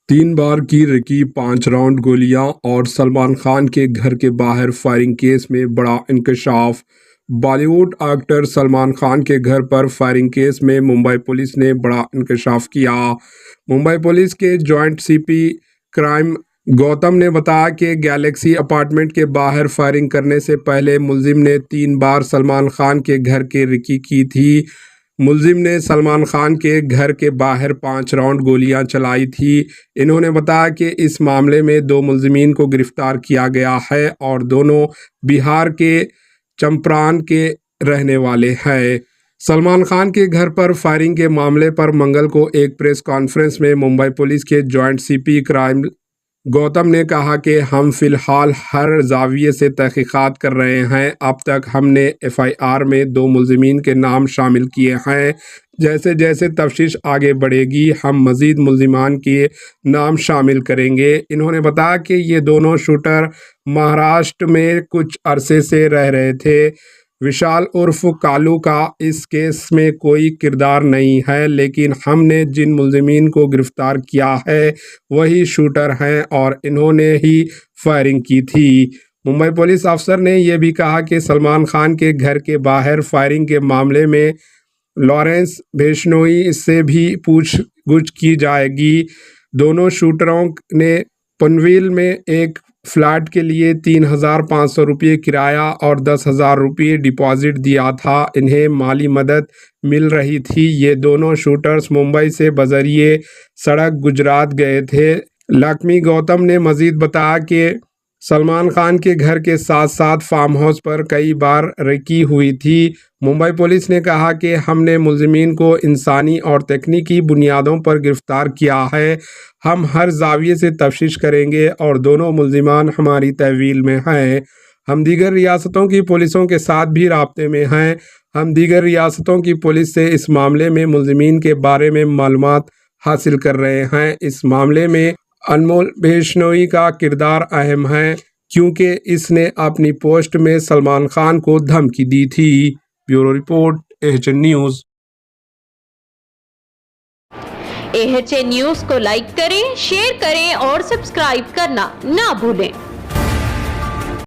3 बार की Ricky, 5 round गोलियां और सलमान खान के घर के बाहर फायरिंग केस में बड़ा इंकशाफ। बॉलीवुड एक्टर सलमान खान के घर पर फायरिंग केस में मुंबई पुलिस ने बड़ा इंकशाफ किया। मुंबई पुलिस के जॉइंट सीपी क्राइम गौतम ने बताया कि गैलेक्सी अपार्टमेंट के बाहर फायरिंग करने से पहले मुलजिम ने 3 बार सलमान खान के घर की रिकी की थी। मुलजिम ने सलमान खान के घर के बाहर 5 राउंड गोलियां चलाई थी। इन्होंने बताया कि इस मामले में 2 मुलजिमीन को गिरफ्तार किया गया है और दोनों बिहार के चंपारण के रहने वाले हैं। सलमान खान के घर पर फायरिंग के मामले पर मंगल को एक प्रेस कॉन्फ्रेंस में मुंबई पुलिस के जॉइंट सीपी क्राइम गौतम ने कहा कि हम फिलहाल हर जाविये से तहकीकात कर रहे हैं। अब तक हमने एफआईआर में 2 मुलजिमीन के नाम शामिल किए हैं। जैसे जैसे तफ्तीश आगे बढ़ेगी हम मज़ीद मुलजिमान के नाम शामिल करेंगे। इन्होंने बताया कि ये दोनों शूटर महाराष्ट्र में कुछ अरसे से रह रहे थे। विशाल उर्फ कालू का इस केस में कोई किरदार नहीं है, लेकिन हमने जिन मुलजिमीन को गिरफ्तार किया है वही शूटर हैं और इन्होंने ही फायरिंग की थी। मुंबई पुलिस अफसर ने यह भी कहा कि सलमान खान के घर के बाहर फायरिंग के मामले में लॉरेंस बिश्नोई से भी पूछगछ की जाएगी। दोनों शूटरों ने पनवेल में एक फ्लैट के लिए 3,500 रुपये किराया और 10,000 रुपये डिपॉजिट दिया था। इन्हें माली मदद मिल रही थी। ये दोनों शूटर्स मुंबई से बजरिए सड़क गुजरात गए थे। लक्ष्मी गौतम ने मजीद बताया कि सलमान खान के घर के साथ साथ फार्म हाउस पर कई बार रेकी हुई थी। मुंबई पुलिस ने कहा कि हमने मुलजिमीन को इंसानी और तकनीकी बुनियादों पर गिरफ्तार किया है। हम हर जाविये से तफ्तीश करेंगे और दोनों मुलजिमान हमारी तहवील में हैं। हम दीगर रियासतों की पुलिसों के साथ भी राब्ते में हैं। हम दीगर रियासतों की पुलिस से इस मामले में मुलजिमीन के बारे में मालूमात हासिल कर रहे हैं। इस मामले में अनमोल बिश्नोई का किरदार अहम है, क्योंकि इसने अपनी पोस्ट में सलमान खान को धमकी दी थी। Bureau report, AHN news. AHN news को लाइक करें, शेयर करें और सब्सक्राइब करना ना भूलें।